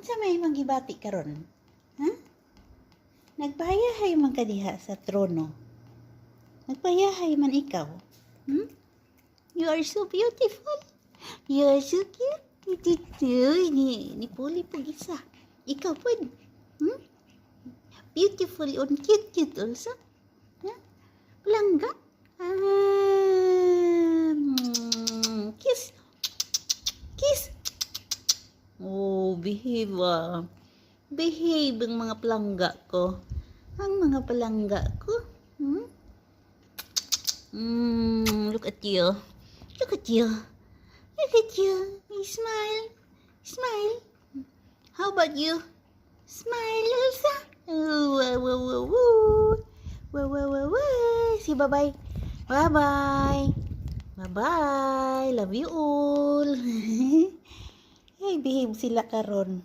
Unsa may manggibati karon? Ha? Nagpayahay man ka diha sa trono. Nagpayahay man ikaw. Hmm? You are so beautiful. You are so cute. Uy, ni Puli po isa. Ikaw po. Hmm? Beautiful and cute also. Ha? Palangga. Kiss. Kiss. Oh, behave ah. Behave ang mga palangga ko. Ang mga palangga ko. Look at you. Look at you. Look at you. You smile. Smile. How about you? Smile, Elsa. Oh, wow, wow, wow, wow. Wow, wow, wow, wow. Say bye-bye. Bye-bye. Bye-bye. Love you all. Hey, behave sila karon.